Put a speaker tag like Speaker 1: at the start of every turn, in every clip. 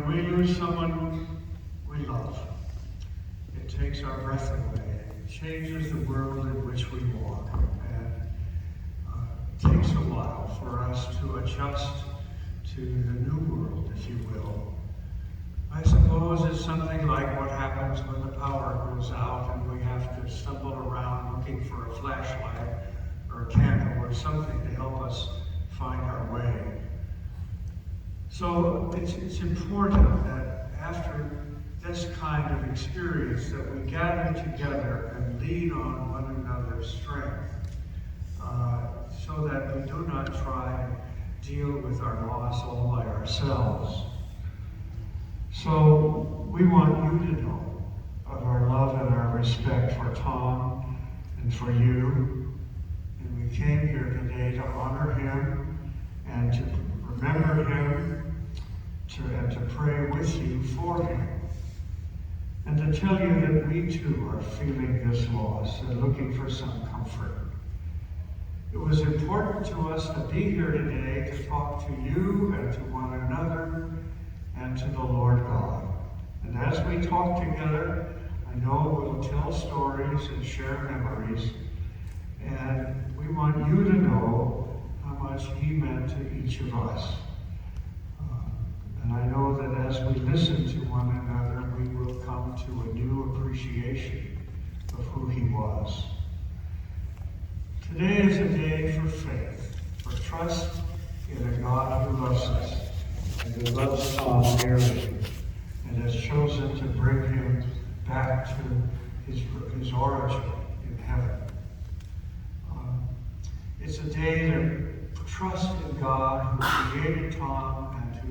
Speaker 1: When we lose someone we love, it takes our breath away. It changes the world in which we walk. And it takes a while for us to adjust to the new world, if you will. I suppose it's something like what happens when the power goes out and we have to stumble around looking for a flashlight or a candle or something to help us find our way. So it's important that after this kind of experience that we gather together and lean on one another's strength so that we do not try to deal with our loss all by ourselves. So we want you to know of our love and our respect for Tom and for you. And we came here today to honor him and to remember him and to pray with you for him. And to tell you that we too are feeling this loss and looking for some comfort. It was important to us to be here today to talk to you and to one another and to the Lord God. And as we talk together, I know we'll tell stories and share memories. And we want you to know how much he meant to each of us. And I know that as we listen to one another, we will come to a new appreciation of who he was. Today is a day for faith, for trust in a God who loves us and who loves Tom dearly and has chosen to bring him back to his origin in heaven. It's a day to trust in God who created Tom and who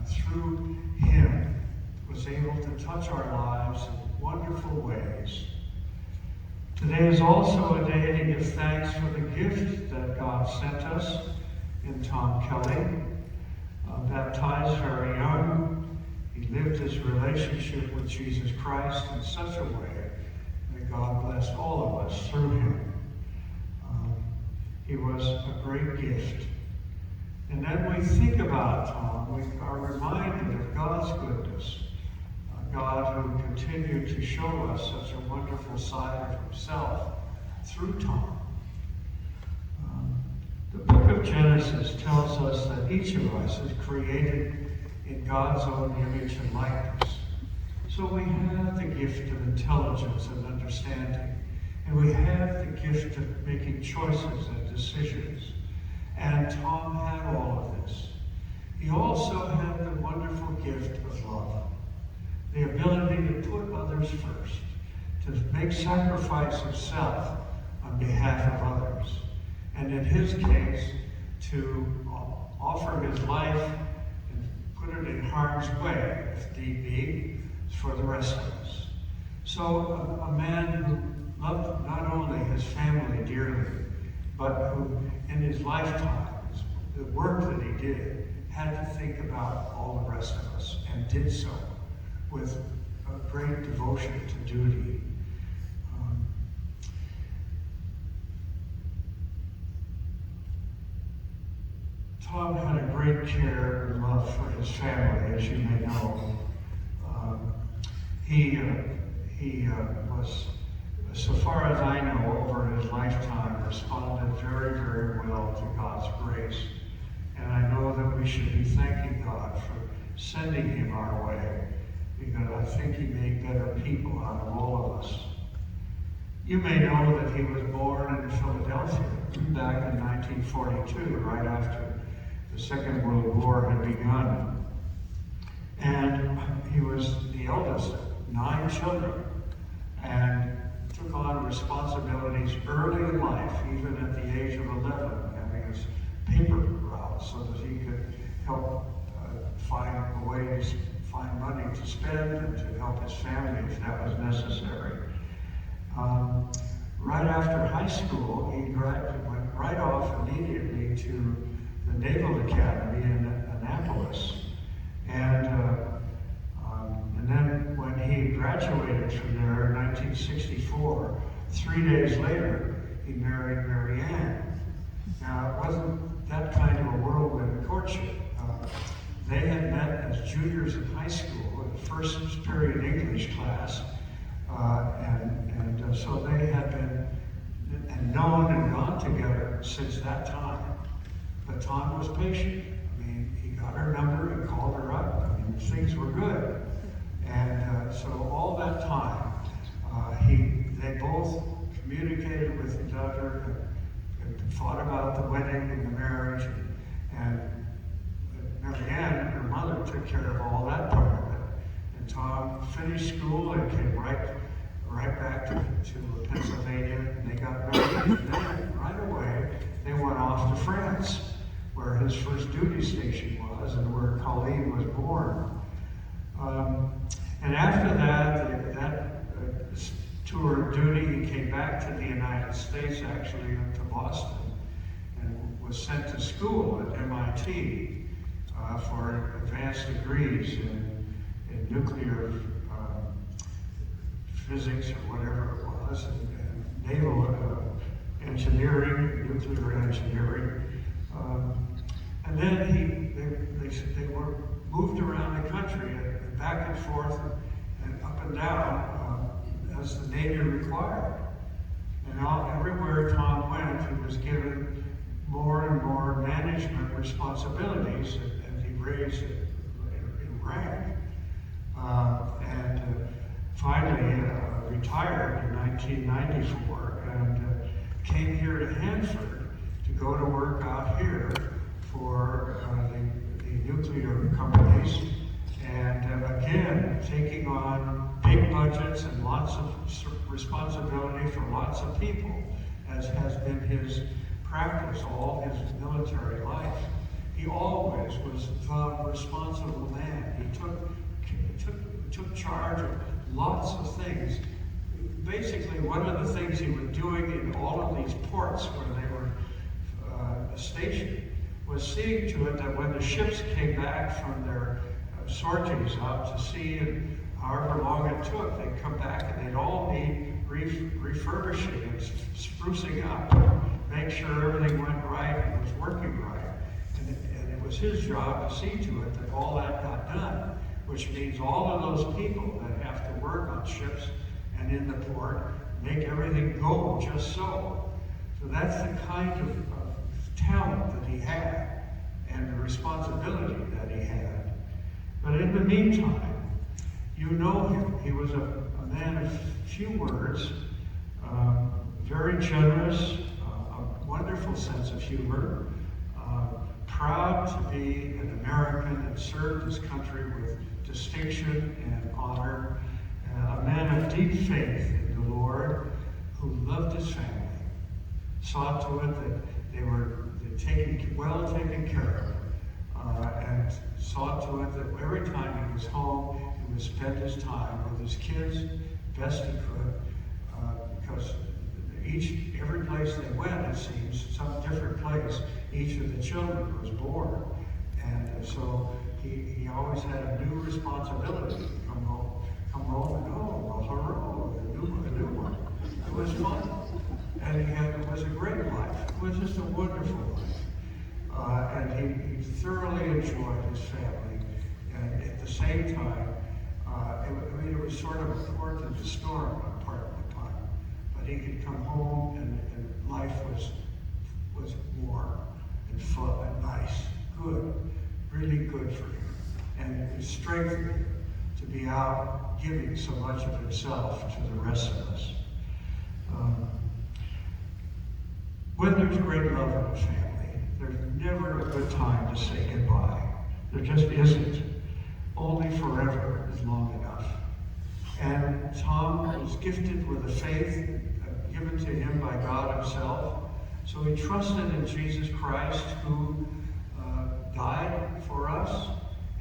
Speaker 1: through him was able to touch our lives in wonderful ways. Today is also a day to give thanks for the gift that God sent us in Tom Kelly. Baptized very young, he lived his relationship with Jesus Christ in such a way that God blessed all of us through him. He was a great gift. And then we think about Tom, we are reminded of God's goodness, God who continued to show us such a wonderful side of himself through Tom. The book of Genesis tells us that each of us is created in God's own image and likeness. So we have the gift of intelligence and understanding, and we have the gift of making choices and decisions. And Tom had all of this. He also had the wonderful gift of love, the ability to put others first, to make sacrifice of self on behalf of others, and in his case, to offer his life and put it in harm's way, if need be, for the rest of us. So a man who loved not only his family dearly, but who in his lifetime, the work that he did, had to think about all the rest of us, and did so with a great devotion to duty. Tom had a great care and love for his family, as you may know. He was, so far as I know, over his lifetime, responded very, very well to God's grace. And I know that we should be thanking God for sending him our way, because I think he made better people out of all of us. You may know that he was born in Philadelphia back in 1942, right after the Second World War had begun. And he was the eldest of 9 children, and took on responsibilities early in life, even at the age of 11, having his paper route so that he could help find a way to find money to spend and to help his family if that was necessary. Right after high school, he went right off immediately to the Naval Academy in Annapolis. And then when he graduated from there in 1964, 3 days later, he married Mary Ann. Now, it wasn't that kind of a whirlwind courtship. They had met as junior juniors in high school in the first period English class, and so they had been and known and gone together since that time. But Tom was patient. I mean, he got her number, he called her up. I mean, things were good. And so all that time, they both communicated with each other and fought about the wedding and the marriage. And Marianne, her mother, took care of all that part of it. And Tom finished school and came right back to Pennsylvania, and they got married. And then right away, they went off to France, where his first duty station was, and where Colleen was born. And after that tour of duty, he came back to the United States, actually, to Boston, and was sent to school at MIT for advanced degrees in nuclear physics or whatever it was, and naval engineering, nuclear engineering. And then they were moved around the country, back and forth and up and down as the Navy required. And everywhere Tom went, he was given more and more management responsibilities, and he raised in rank. And finally retired in 1994 and came here to Hanford to go to work out here for the nuclear companies, and again taking on big budgets and lots of responsibility for lots of people, as has been his practice all his military life. He always was the responsible man. He took charge of lots of things. Basically, one of the things he was doing in all of these ports where they were stationed was seeing to it that when the ships came back from their sorties out to sea, and however long it took, they'd come back and they'd all need refurbishing and sprucing up, make sure everything went right and was working right. And it was his job to see to it that all that got done, which means all of those people that have to work on ships and in the port make everything go just so. So that's the kind of talent that he had and the responsibility that he had. But in the meantime, you know him. He was a man of few words, very generous, a wonderful sense of humor, proud to be an American that served his country with distinction and honor, a man of deep faith in the Lord, who loved his family, saw to it that they were well taken care of, and saw to it that every time he was home, he would spend his time with his kids best he could, because every place they went, it seems, some different place, each of the children was born. And so he always had a new responsibility to come home and well, hurrah, a new one. It was fun. And it was a great life. It was just a wonderful life. And he thoroughly enjoyed his family. And at the same time, it was sort of a port in the storm part of the time. But he could come home and life was warm and fun and nice, good, really good for him. And it strengthened him to be out giving so much of himself to the rest of us. When there's great love in a family, there's never a good time to say goodbye. There just isn't. Only forever is long enough. And Tom was gifted with a faith given to him by God himself. So he trusted in Jesus Christ, who died for us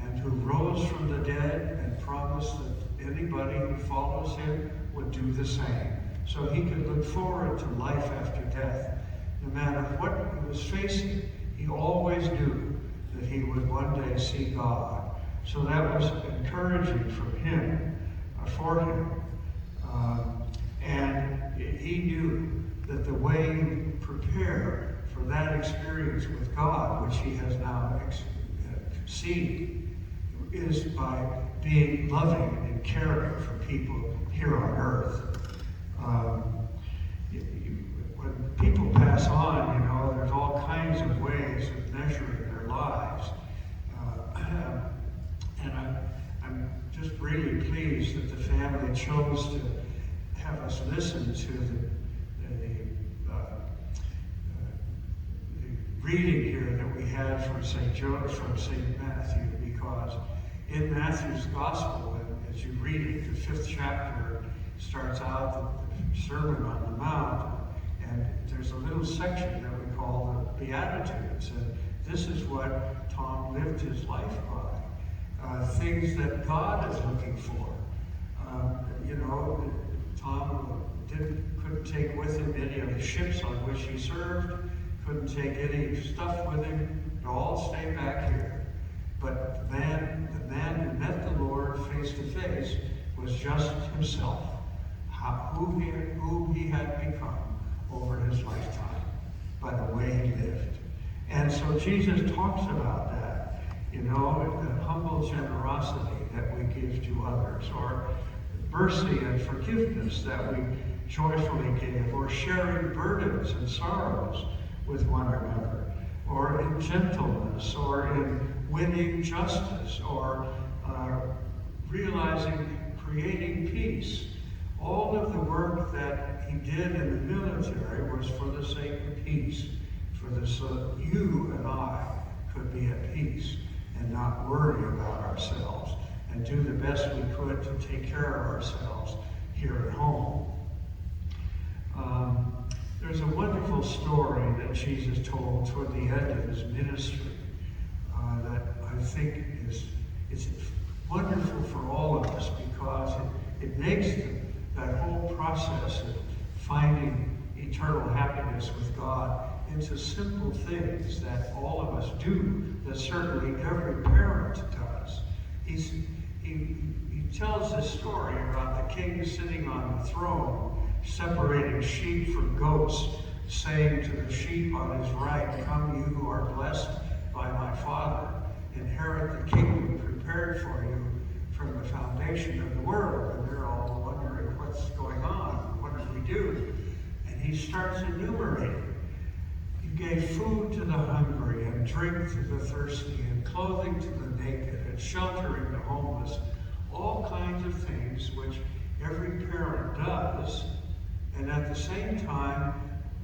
Speaker 1: and who rose from the dead and promised that anybody who follows him would do the same. So he could look forward to life after death. No matter what he was facing, he always knew that he would one day see God. So that was encouraging for him. And he knew that the way you prepare for that experience with God, which he has now seen, is by being loving and caring for people here on earth. When people pass on, there's all kinds of ways of measuring their lives. And I'm just really pleased that the family chose to have us listen to the reading here that we had from St. Matthew, because in Matthew's Gospel, as you read it, the 5th chapter starts out the Sermon on the Mount, and there's a little section that we call the Beatitudes, and this is what Tom lived his life by, things that God is looking for. Tom couldn't take with him any of the ships on which he served, couldn't take any stuff with him. It all stayed back here. But the man who met the Lord face to face was just himself, who he had become over his lifetime by the way he lived. And so Jesus talks about that, the humble generosity that we give to others, or mercy and forgiveness that we joyfully give, or sharing burdens and sorrows with one another, or in gentleness, or in winning justice, or creating peace. All of the work that he did in the military was for the sake of peace, so that you and I could be at peace and not worry about ourselves, and do the best we could to take care of ourselves here at home. There's a wonderful story that Jesus told toward the end of his ministry that I think is wonderful for all of us, because it makes that whole process of finding eternal happiness with God into simple things that all of us do, that certainly every parent does. He tells this story about the king sitting on the throne, separating sheep from goats, saying to the sheep on his right, "Come, you who are blessed by my Father, inherit the kingdom prepared for you from the foundation of the world." And they're all wondering what's going on, what do we do? And he starts enumerating. You gave food to the hungry, and drink to the thirsty, and clothing to the naked, and sheltering the homeless. All kinds of things which every parent does. And at the same time,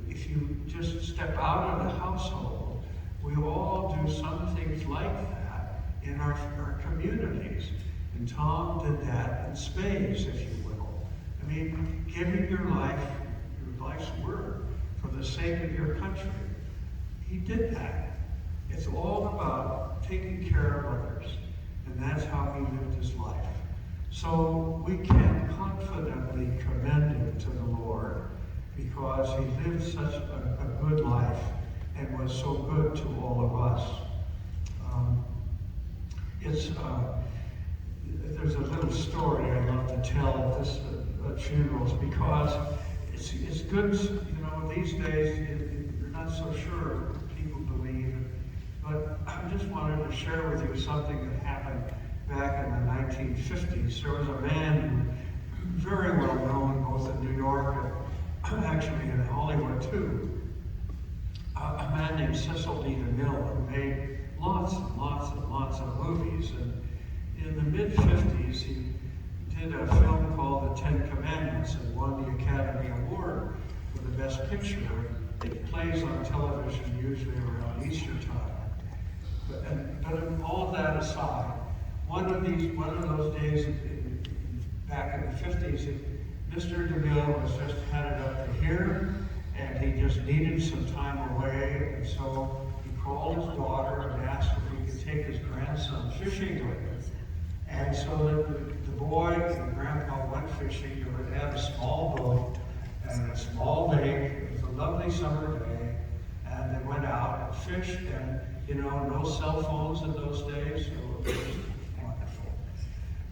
Speaker 1: if you just step out of the household, we all do some things like that in our communities. And Tom did that in spades, if you will. I mean, giving your life's work for the sake of your country. He did that. It's all about taking care of others. And that's how he lived his life. So we can confidently commend him to the Lord, because he lived such a good life and was so good to all of us. There's a little story I love to tell at funerals, because it's good, these days you're not so sure people believe, but I just wanted to share with you something that happened back in the 1950s. There was a man very well known both in New York and actually in Hollywood too, a man named Cecil B. DeMille, who made lots and lots and lots of movies. And in the mid-50s, he did a film called The Ten Commandments and won the Academy Award for the Best Picture. It plays on television usually around Easter time. But all of that aside, one of those days back in the 50s, Mr. DeMille was just headed up to here, and he just needed some time away, and so he called his daughter and asked if he could take his grandson fishing with him. And so the boy and Grandpa went fishing. They had a small boat and a small lake. It was a lovely summer day, and they went out and fished, and no cell phones in those days, so it was wonderful.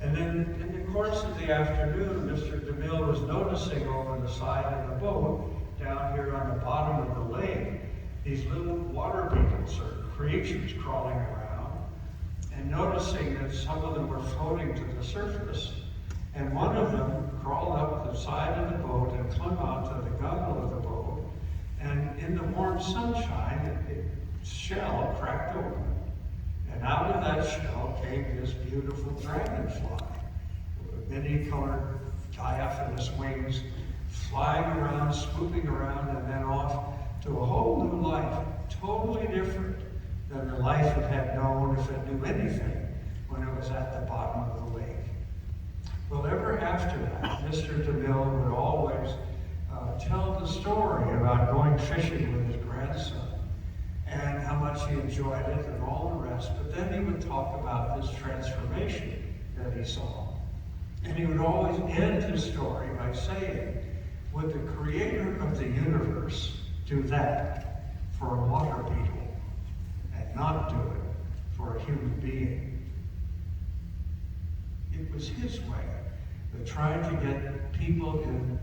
Speaker 1: And then in the course of the afternoon, Mr. DeMille was noticing over the side of the boat, down here on the bottom of the lake, these little water beetles or creatures crawling around. and noticing that some of them were floating to the surface, and one of them crawled up the side of the boat and clung onto the gunwale of the boat, and in the warm sunshine, its shell cracked open. And out of that shell came this beautiful dragonfly with many-colored diaphanous wings, flying around, swooping around, and then off to a whole new life, totally different than the life it had known, if it knew anything, when it was at the bottom of the lake. Well, ever after that, Mr. DeMille would always tell the story about going fishing with his grandson and how much he enjoyed it and all the rest. But then he would talk about this transformation that he saw. And he would always end his story by saying, would the creator of the universe do that for a water beetle and not do it for a human being? It was his way of trying to get people in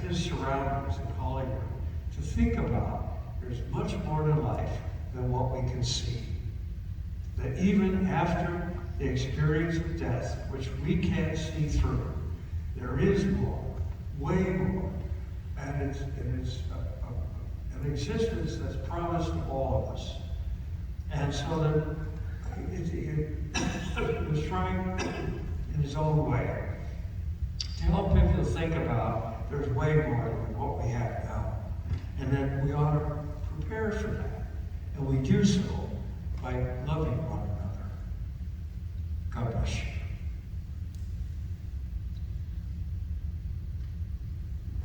Speaker 1: his surroundings in Hollywood to think about there's much more to life than what we can see. That even after the experience of death, which we can't see through, there is more, way more, and it's an existence that's promised to all of us. And so that he was trying in his own way to help people to think about there's way more than what we have now, and that we ought to prepare for that. And we do so by loving one